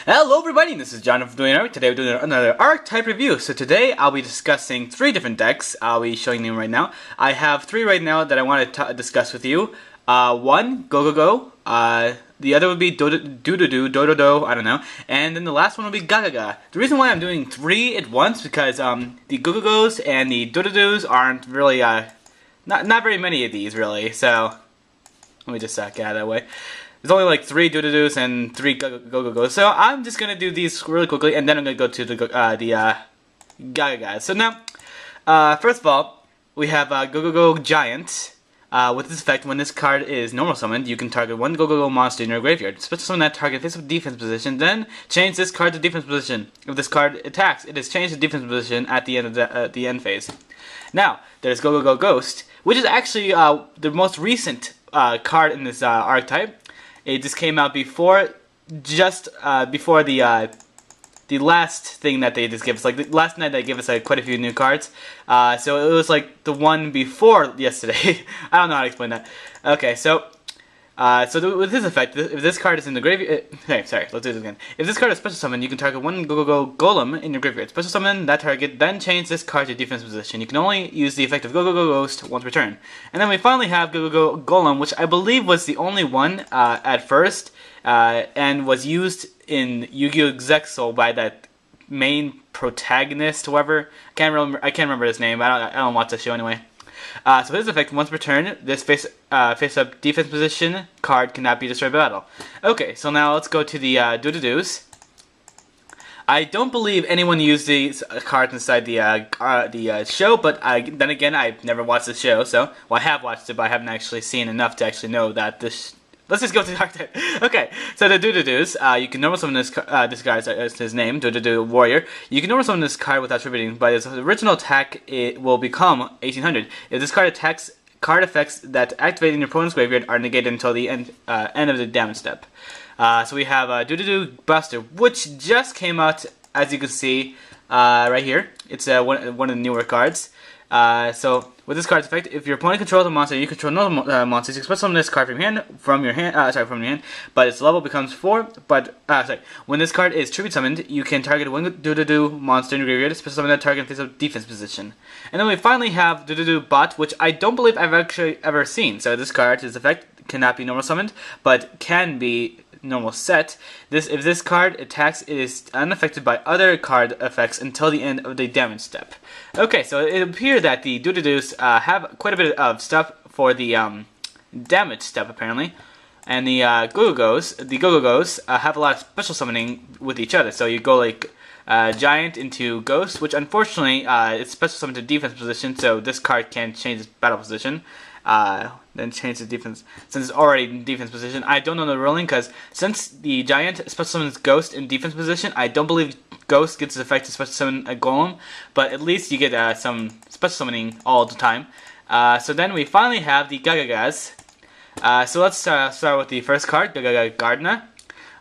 Hello everybody, this is John Doe. Today we're doing another Archetype review. So today I'll be discussing 3 different decks. I'll be showing them right now. I have 3 right now that I want to discuss with you. One, Gogogo. The other would be Dododo, I don't know. And then the last one will be Gagaga. The reason why I'm doing 3 at once because the Gogogos and the Dododos aren't really, not very many of these really. So let me just get out of that way. There's only like 3 Dododos and 3 Gogogos, so I'm just gonna do these really quickly, and then I'm gonna go to the Gagaga. So now, first of all, we have Gogogo Giant. With this effect, when this card is normal summoned, you can target one Gogogo monster in your graveyard. Special summon that target face-up defense position, then change this card to defense position. If this card attacks, it is changed to defense position at the end of the end phase. Now, there's Gogogo Ghost, which is actually the most recent card in this archetype. It just came out before the last thing that they just gave us. Like the last night they gave us quite a few new cards. So it was like the one before yesterday. I don't know how to explain that. Okay, so with this effect, if this card is in the graveyard, let's do this again. If this card is special summon, you can target one Gogogo Golem in your graveyard. Special summon that target, then change this card to defense position. You can only use the effect of Gogogo Ghost once per turn. And then we finally have Gogogo Golem, which I believe was the only one at first, and was used in Yu-Gi-Oh! Exexel by that main protagonist, whoever. I can't remember his name. I don't watch the show anyway. So his effect, once per turn, this face-up defense position card cannot be destroyed by battle. Okay, so now let's go to the Dododos. I don't believe anyone used these cards inside the show, but then again, I've never watched the show, so I have watched it, but I haven't actually seen enough to actually know that this. Let's just go to the archetype. Okay, so the Dododos, you can normal summon this guy, is his name, Dododo Warrior. You can normal summon this card without tributing, but its original attack it will become 1800. If this card attacks, card effects that activate in your opponent's graveyard are negated until the end of the damage step. So we have Dododo Buster, which just came out, as you can see, right here. It's one of the newer cards. So with this card's effect, if your opponent controls a monster, you control no monsters. You can special summon this card from your hand, but its level becomes 4. But when this card is tribute summoned, you can target one Dododo monster in your graveyard, special summon that target face-up defense position. And then we finally have Dododo Bot, which I don't believe I've actually ever seen. So this card, its effect cannot be normal summoned, but can be normal set. If this card attacks, it is unaffected by other card effects until the end of the damage step. Okay, so it appears that the Dododos have quite a bit of stuff for the damage step apparently, and the Gogogos have a lot of special summoning with each other. So you go like Giant into Ghost, which unfortunately it's special summoned to defense position, so this card can't change its battle position. Then change the defense since it's already in defense position. I don't know the ruling because since the Giant special summons Ghost in defense position, I don't believe Ghost gets the effect to special summon a Golem, but at least you get some special summoning all the time. So then we finally have the Gagagas. So let's start with the first card, Gagaga Gardener.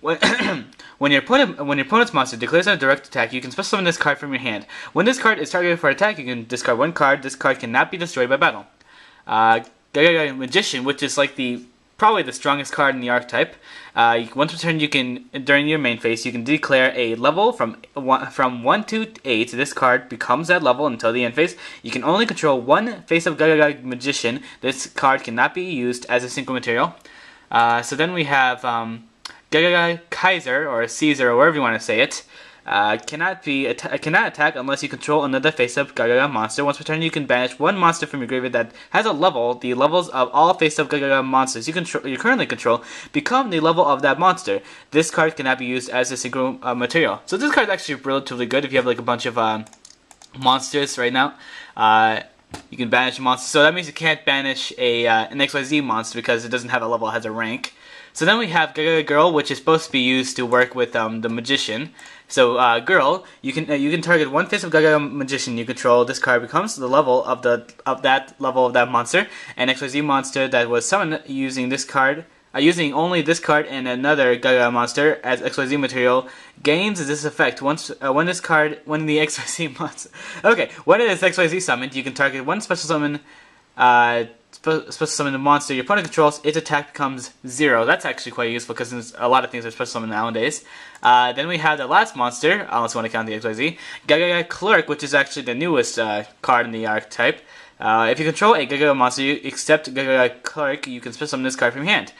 When your opponent's monster declares a direct attack, you can special summon this card from your hand. When this card is targeted for attack, you can discard one card. This card cannot be destroyed by battle. Gagaga Magician, which is like probably the strongest card in the archetype. Once per turn, you can during your main phase, you can declare a level from 1 to 8. This card becomes that level until the end phase. You can only control one face-up Gagaga Magician. This card cannot be used as a synchro material. So then we have Gagaga Kaiser or Caesar or whatever you want to say it. Cannot attack unless you control another face-up Gagaga monster. Once per turn, you can banish one monster from your graveyard that has a level. The levels of all face-up Gagaga monsters you currently control become the level of that monster. This card cannot be used as a synchro material. So this card is actually relatively good if you have like a bunch of monsters right now. You can banish monsters. So that means you can't banish an XYZ monster because it doesn't have a level, it has a rank. So then we have Gagaga Girl, which is supposed to be used to work with the Magician. So Girl, you can target one face of Gagaga Magician you control. This card becomes the level of that monster. An XYZ monster that was summoned using this card, using only this card and another Gagaga monster as XYZ material gains this effect when the XYZ monster. Okay, when it is XYZ summoned, you can target one special summon special summon the monster your opponent controls, its attack becomes 0. That's actually quite useful because a lot of things are special summoned nowadays. Then we have the last monster, unless you want to count the XYZ, Gagaga Clerk, which is actually the newest card in the archetype. If you control a Gagaga monster, except Gagaga Clerk, you can special summon this card from your hand.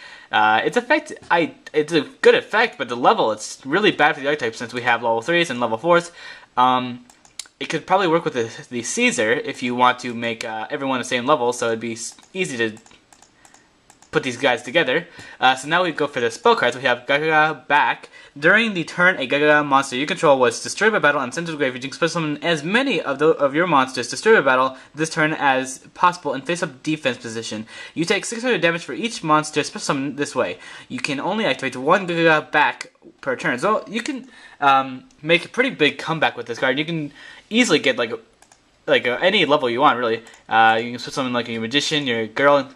Its effect, it's a good effect, but the level, it's really bad for the archetype since we have level 3s and level 4s. It could probably work with the Caesar if you want to make everyone the same level, so it'd be easy to put these guys together. So now we go for the spell cards. We have Gagaga back. During the turn a Gagaga monster you control was destroyed by battle and sent to the graveyard, you can special summon as many of your monsters destroyed by battle this turn as possible in face-up defense position. You take 600 damage for each monster special summon this way. You can only activate one Gagaga back per turn. So you can make a pretty big comeback with this card. You can easily get like any level you want, really. You can special summon like your magician, your girl.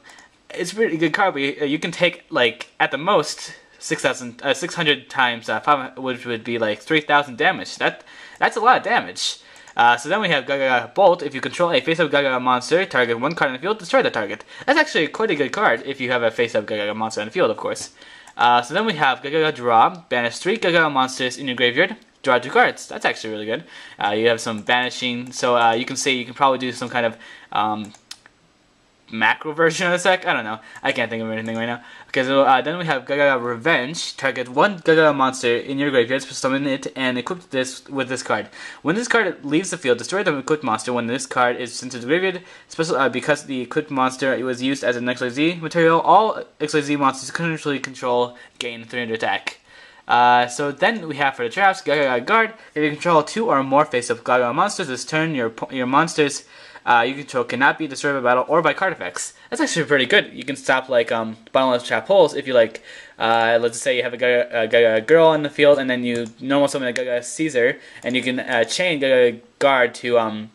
It's a really good card, but you can take like at the most 600 times 5, which would be like 3,000 damage. That's a lot of damage. So then we have Gagaga Bolt. If you control a face-up Gagaga monster, target one card in the field, destroy the target. That's actually quite a good card if you have a face-up Gagaga monster in the field, of course. So then we have Gagaga Draw. Banish 3 Gagaga monsters in your graveyard. Draw 2 cards. That's actually really good. You have some banishing, so you can say you can probably do some kind of macro version of the deck. I don't know. I can't think of anything right now. Okay, so then we have Gagaga Revenge. Target one Gagaga monster in your graveyard, summon it, and equip this with this card. When this card leaves the field, destroy the equipped monster. When this card is sent to the graveyard, because the equipped monster was used as an XYZ material, all XYZ monsters currently control gain 300 attack. So then we have for the traps, Gagaga Guard. If you control 2 or more face-up Gagaga monsters this turn, your monsters you control cannot be destroyed by battle or by card effects. That's actually pretty good. You can stop like bottomless trap holes if you like. Let's say you have a Gagaga Girl in the field, and then you normal summon a Gagaga Caesar, and you can chain Gagaga Guard to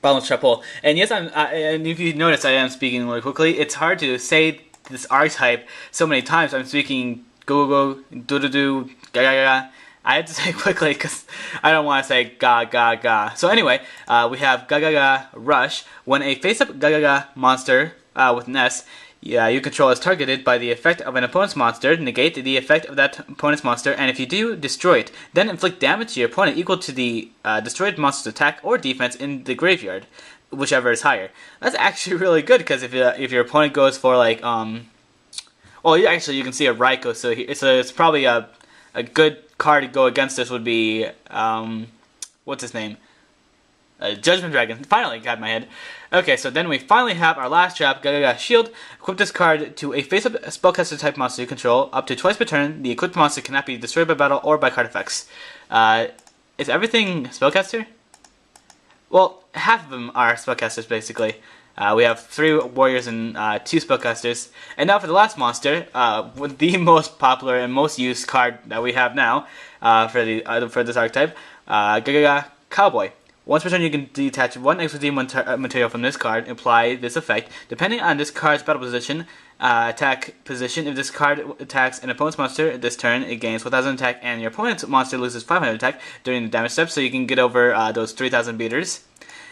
bottomless trap hole. And yes, and if you notice, I am speaking really quickly. It's hard to say this archetype so many times. I'm speaking Gogogo, Dododo, Gagaga. I have to say quickly because I don't want to say Gagaga. So anyway, we have Gagaga Rush. When a face-up Gagaga monster with an S you control is targeted by the effect of an opponent's monster, negate the effect of that opponent's monster, and if you do, destroy it. Then inflict damage to your opponent equal to the destroyed monster's attack or defense in the graveyard, whichever is higher. That's actually really good because if your opponent goes for like well, actually you can see a Raikou, so it's probably a good card to go against this would be what's his name? Judgment Dragon. Finally got in my head. Okay, so then we finally have our last trap, Gagaga Shield. Equip this card to a face-up spellcaster type monster you control up to twice per turn. The equipped monster cannot be destroyed by battle or by card effects. Is everything spellcaster? Well, half of them are spellcasters basically. We have 3 warriors and 2 spellcasters. And now for the last monster, with the most popular and most used card that we have now for this archetype, Gagaga Cowboy. Once per turn, you can detach one XYZ material from this card, apply this effect. Depending on this card's battle position, attack position, if this card attacks an opponent's monster this turn, it gains 1,000 attack, and your opponent's monster loses 500 attack during the damage step, so you can get over those 3,000 beaters.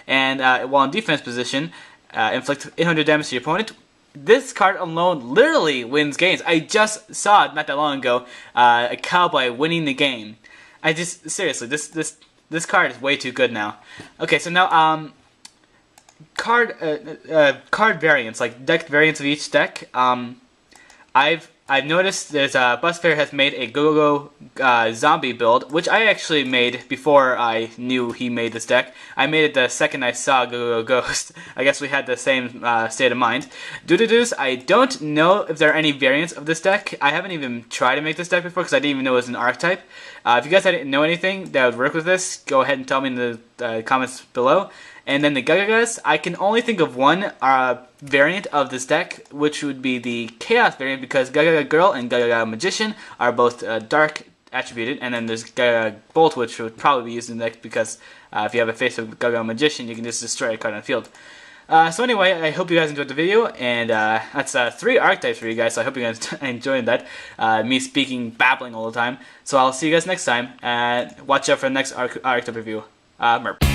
And while in defense position, inflict 800 damage to your opponent. This card alone literally wins games. I just saw it not that long ago, a Cowboy winning the game. Seriously, this card is way too good now. Okay, so now card variants, like deck variants of each deck. I've noticed there's Busfair has made a Gogogo zombie build, which I actually made before I knew he made this deck. I made it the second I saw Gogogo Ghost. I guess we had the same state of mind. Dododos, I don't know if there are any variants of this deck. I haven't even tried to make this deck before because I didn't even know it was an archetype. If you guys didn't know anything that would work with this, go ahead and tell me in the comments below. And then the Gagagas, I can only think of one variant of this deck, which would be the Chaos variant, because Gagaga Girl and Gagaga Magician are both dark attributed, and then there's Gagaga Bolt, which would probably be used in the deck because if you have a face of Gagaga Magician, you can just destroy a card on the field. So anyway, I hope you guys enjoyed the video, and that's 3 archetypes for you guys, so I hope you guys enjoyed that, me speaking, babbling all the time. So I'll see you guys next time, and watch out for the next archetype review. Merp.